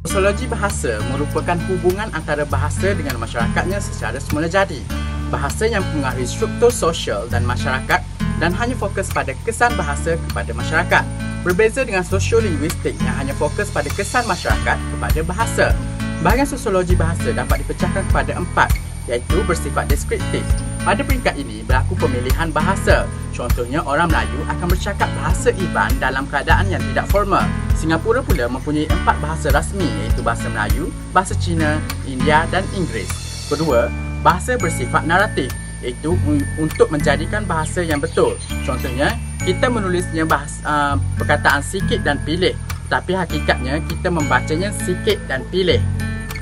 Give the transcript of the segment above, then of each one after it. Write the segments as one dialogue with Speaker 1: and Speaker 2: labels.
Speaker 1: Sosiologi bahasa merupakan hubungan antara bahasa dengan masyarakatnya secara semula jadi. Bahasa yang mempengaruhi struktur sosial dan masyarakat dan hanya fokus pada kesan bahasa kepada masyarakat. Berbeza dengan sosiolinguistik yang hanya fokus pada kesan masyarakat kepada bahasa. Bahagian sosiologi bahasa dapat dipecahkan kepada 4, iaitu bersifat deskriptif. Pada peringkat ini berlaku pemilihan bahasa. Contohnya, orang Melayu akan bercakap bahasa Iban dalam keadaan yang tidak formal. Singapura pula mempunyai 4 bahasa rasmi, iaitu bahasa Melayu, bahasa Cina, India dan Inggeris. Kedua, bahasa bersifat naratif, iaitu untuk menjadikan bahasa yang betul. Contohnya, kita menulisnya perkataan sikit dan pilih, tapi hakikatnya kita membacanya sikit dan pilih.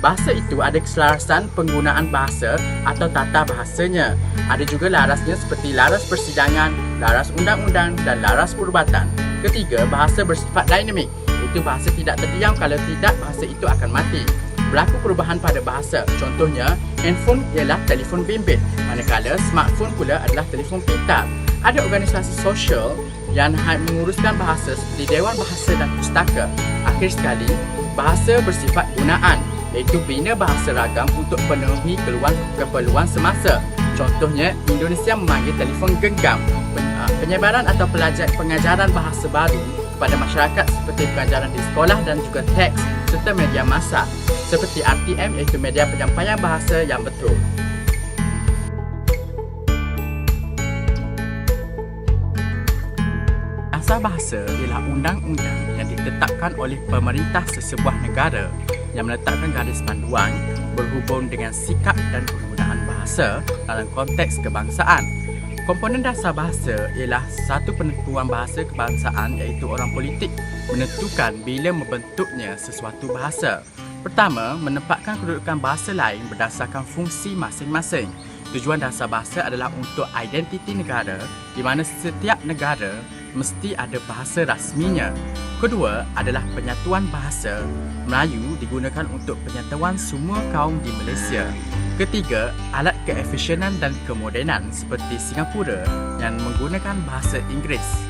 Speaker 1: Bahasa itu ada keselarasan penggunaan bahasa atau tata bahasanya. Ada juga larasnya seperti laras persidangan, laras undang-undang dan laras perubatan. Ketiga, bahasa bersifat dinamik. Itu bahasa tidak terdiam, kalau tidak bahasa itu akan mati. Berlaku perubahan pada bahasa. Contohnya, handphone ialah telefon bimbit, manakala smartphone pula adalah telefon pintar. Ada organisasi sosial yang menguruskan bahasa seperti Dewan Bahasa dan Pustaka. Akhir sekali, bahasa bersifat gunaan, iaitu bina bahasa ragam untuk penuhi keperluan semasa. Contohnya, Indonesia memanggil telefon genggam. Penyebaran atau pengajaran bahasa baru kepada masyarakat seperti pengajaran di sekolah dan juga teks serta media massa seperti RTM, iaitu media penyampaian bahasa yang betul. Asas bahasa ialah undang-undang yang ditetapkan oleh pemerintah sesebuah negara yang meletakkan garis panduan berhubung dengan sikap dan penggunaan bahasa dalam konteks kebangsaan. Komponen dasar bahasa ialah satu penentuan bahasa kebangsaan, iaitu orang politik menentukan bila membentuknya sesuatu bahasa. Pertama, menempatkan kedudukan bahasa lain berdasarkan fungsi masing-masing. Tujuan dasar bahasa adalah untuk identiti negara, di mana setiap negara mesti ada bahasa rasminya. Kedua adalah penyatuan bahasa. Melayu digunakan untuk penyatuan semua kaum di Malaysia. Ketiga, alat keefisienan dan kemodenan seperti Singapura yang menggunakan bahasa Inggeris.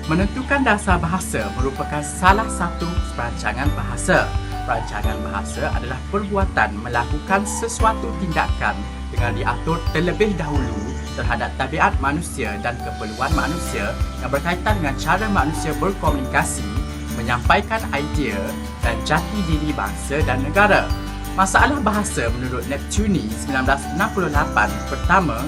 Speaker 1: Menentukan dasar bahasa merupakan salah satu perancangan bahasa. Perancangan bahasa adalah perbuatan melakukan sesuatu tindakan dengan diatur terlebih dahulu terhadap tabiat manusia dan keperluan manusia yang berkaitan dengan cara manusia berkomunikasi, menyampaikan idea dan jati diri bangsa dan negara. Masalah bahasa menurut Neptuni 1968. Pertama,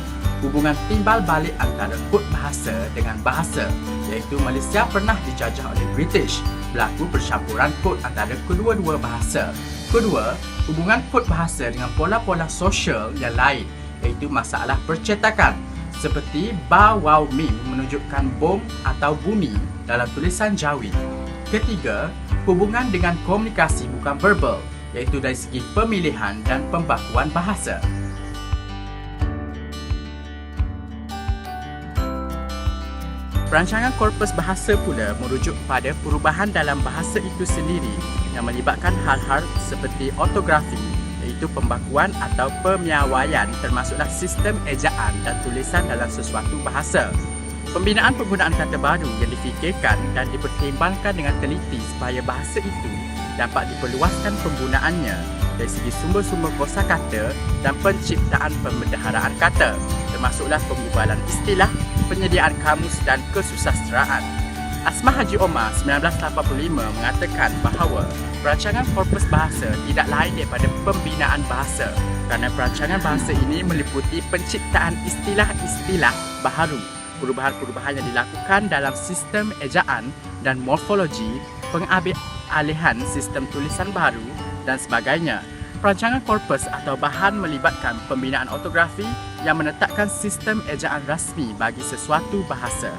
Speaker 1: hubungan timbal balik antara kod bahasa dengan bahasa, iaitu Malaysia pernah dijajah oleh British. Berlaku percampuran kod antara kedua-dua bahasa. Kedua, hubungan kod bahasa dengan pola-pola sosial yang lain, iaitu masalah percetakan seperti ba, waw, mim menunjukkan bom atau bumi dalam tulisan Jawi. Ketiga, hubungan dengan komunikasi bukan verbal, iaitu dari segi pemilihan dan pembakuan bahasa. Perancangan korpus bahasa pula merujuk pada perubahan dalam bahasa itu sendiri yang melibatkan hal-hal seperti ortografi, iaitu pembakuan atau pemiawaian, termasuklah sistem ejaan dan tulisan dalam sesuatu bahasa. Pembinaan penggunaan kata baru yang difikirkan dan dipertimbangkan dengan teliti supaya bahasa itu dapat diperluaskan penggunaannya dari segi sumber-sumber kosakata dan penciptaan pembendaharaan kata, termasuklah pengubalan istilah, penyediaan kamus dan kesusasteraan. Asma Haji Omar 1985 mengatakan bahawa perancangan korpus bahasa tidak lain daripada pembinaan bahasa, kerana perancangan bahasa ini meliputi penciptaan istilah-istilah baharu, perubahan-perubahan yang dilakukan dalam sistem ejaan dan morfologi, pengambil-alihan sistem tulisan baru dan sebagainya. Perancangan korpus atau bahan melibatkan pembinaan ortografi yang menetapkan sistem ejaan rasmi bagi sesuatu bahasa.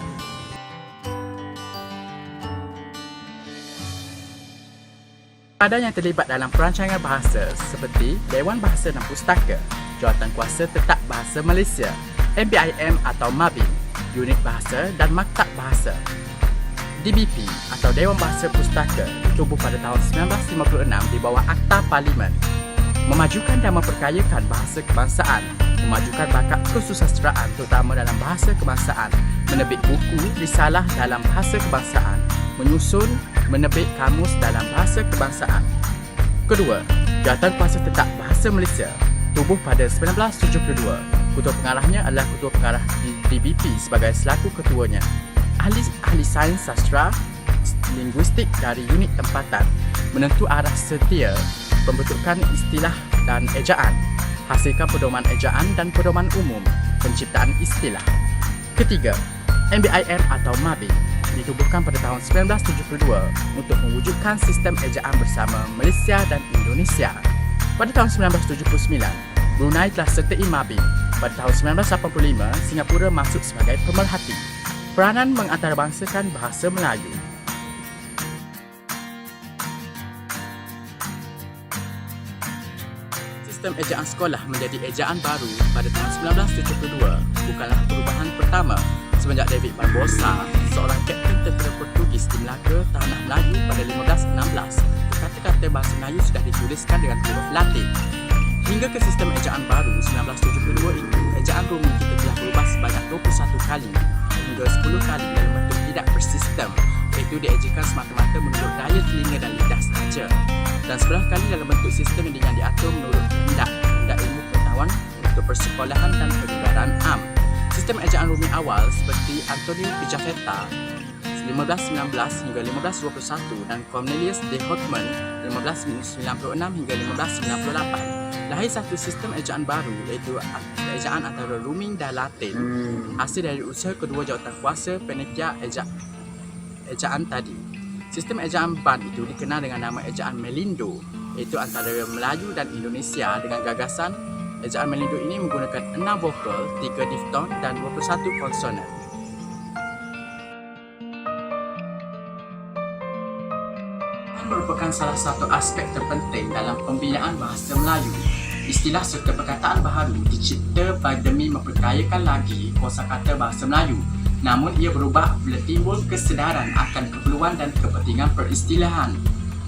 Speaker 1: Badan yang terlibat dalam perancangan bahasa seperti Dewan Bahasa dan Pustaka, Jawatankuasa Tetap Bahasa Malaysia, MBIM atau MABIM, Unit Bahasa dan Maktab Bahasa. DBP atau Dewan Bahasa Pustaka ditubuh pada tahun 1956 di bawah Akta Parlimen. Memajukan dan memperkayakan bahasa kebangsaan, memajukan bakat kesusasteraan terutama dalam bahasa kebangsaan menerbit buku risalah dalam bahasa kebangsaan, menyusun, menerbit kamus dalam bahasa kebangsaan. Kedua, Jawatan Kuasa Tetap Bahasa Malaysia tubuh pada 1972. Ketua pengarahnya adalah Ketua Pengarah DBP sebagai selaku ketuanya. Ahli sains sastra linguistik dari unit tempatan menentu arah setia pembentukan istilah dan ejaan, hasilkan pedoman ejaan dan pedoman umum, penciptaan istilah. Ketiga, MBIM atau MABIM ditubuhkan pada tahun 1972 untuk mewujudkan sistem ejaan bersama Malaysia dan Indonesia. Pada tahun 1979, Brunei telah sertai MABIM. Pada tahun 1985, Singapura masuk sebagai pemerhati. Peranan mengantarabangsakan bahasa Melayu. Sistem ejaan sekolah menjadi ejaan baru pada tahun 1972 bukanlah perubahan pertama semenjak David Barbosa, seorang kapten tentera Portugis di Melaka, Tanah Melayu pada 1516, kata-kata bahasa Melayu sudah dituliskan dengan huruf Latin. Hingga ke sistem ejaan baru 1972 itu, ejaan Romi kita telah berubah sebanyak 21 kali hingga 10 kali dalam bentuk tidak bersistem, iaitu diejakan semata-mata menurut daya telinga dan lidah sahaja, dan 11 kali dalam bentuk sistem yang diatur menurut kehendak ilmu pengetahuan untuk persekolahan dan penyebaran am. Sistem ejaan Romi awal seperti Antonio Pigafetta 1519 hingga 1521 dan Cornelius de Houtman 1596 hingga 1598 lahir satu sistem ejaan baru, iaitu ejaan antara Romi dan Latin, hasil dari usaha kedua jawatan kuasa penitia ejaan tadi. Sistem ejaan BAN itu dikenal dengan nama ejaan Melindo, iaitu antara Melayu dan Indonesia, dengan gagasan ejaan Melindo ini menggunakan 6 vokal, 3 difton dan 21 konsonan. Merupakan salah satu aspek terpenting dalam pembinaan bahasa Melayu. Istilah serta perkataan baharu dicipta demi memperkayakan lagi kosakata bahasa Melayu. Namun ia berubah bila timbul kesedaran akan keperluan dan kepentingan peristilahan.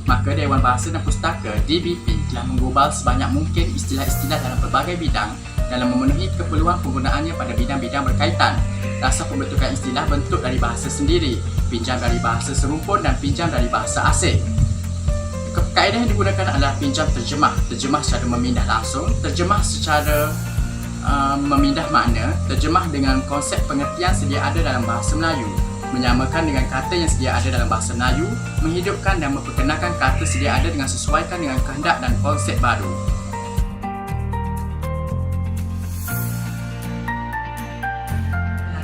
Speaker 1: Maka Dewan Bahasa dan Pustaka DBP telah menggubal sebanyak mungkin istilah-istilah dalam pelbagai bidang dalam memenuhi keperluan penggunaannya pada bidang-bidang berkaitan. Dasar pembentukan istilah bentuk dari bahasa sendiri, pinjam dari bahasa serumpun dan pinjam dari bahasa asing. Kaedah yang digunakan adalah pinjam terjemah, terjemah secara memindah langsung, terjemah secara memindah makna, terjemah dengan konsep pengertian sedia ada dalam bahasa Melayu, menyamakan dengan kata yang sedia ada dalam bahasa Melayu, menghidupkan dan memperkenalkan kata sedia ada dengan sesuaikan dengan kehendak dan konsep baru.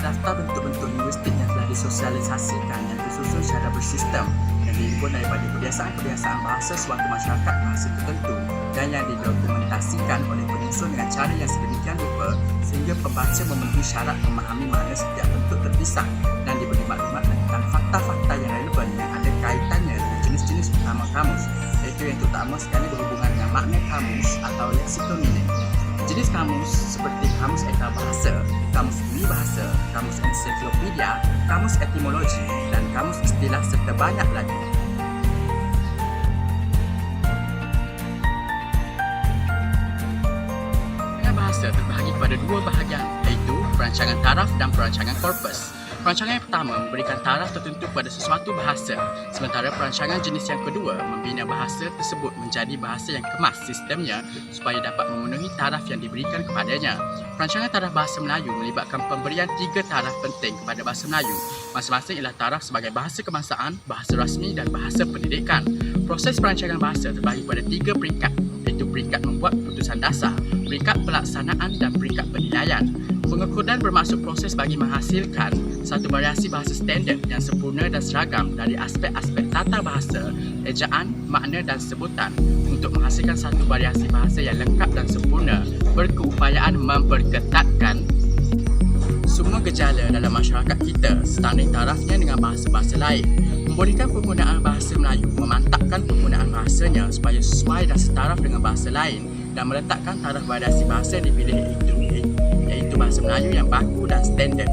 Speaker 1: Daftar bentuk-bentuk linguistik yang telah disosialisasikan yang disusun secara bersistem, yang dihimpun daripada kebiasaan-kebiasaan bahasa suatu masyarakat bahasa tertentu dan yang didokumentasikan oleh penyusun dengan cara yang sedemikian rupa sehingga pembaca memenuhi syarat memahami makna setiap bentuk terpisah dan diberi maklumat tentang fakta-fakta yang relevan yang ada kaitannya dengan jenis-jenis utama kamus, iaitu yang terutama sekali berhubungan dengan makna kamus atau lexical meaning. Jenis kamus seperti kamus eta bahasa, kamus bahasa, kamus ensiklopedia, kamus etimologi, dan kamus istilah serta banyak lagi. Bahasa terbahagi kepada dua bahagian, iaitu perancangan taraf dan perancangan korpus. Perancangan yang pertama memberikan taraf tertentu pada sesuatu bahasa, sementara perancangan jenis yang kedua membina bahasa tersebut menjadi bahasa yang kemas sistemnya supaya dapat memenuhi taraf yang diberikan kepadanya. Perancangan taraf bahasa Melayu melibatkan pemberian 3 taraf penting kepada bahasa Melayu. Masing-masing ialah taraf sebagai bahasa kebangsaan, bahasa rasmi dan bahasa pendidikan. Proses perancangan bahasa terbahagi pada 3 peringkat, iaitu peringkat membuat keputusan dasar, peringkat pelaksanaan dan peringkat penilaian. Pengekodan bermaksud proses bagi menghasilkan satu variasi bahasa standard yang sempurna dan seragam dari aspek-aspek tata bahasa, ejaan, makna dan sebutan untuk menghasilkan satu variasi bahasa yang lengkap dan sempurna, berkeupayaan memperketatkan semua gejala dalam masyarakat kita, setanding tarafnya dengan bahasa-bahasa lain, membolehkan penggunaan bahasa Melayu, memantapkan penggunaan bahasanya supaya sesuai dan setaraf dengan bahasa lain dan meletakkan taraf variasi bahasa yang dipilih iaitu bahasa Melayu yang baku dan standard.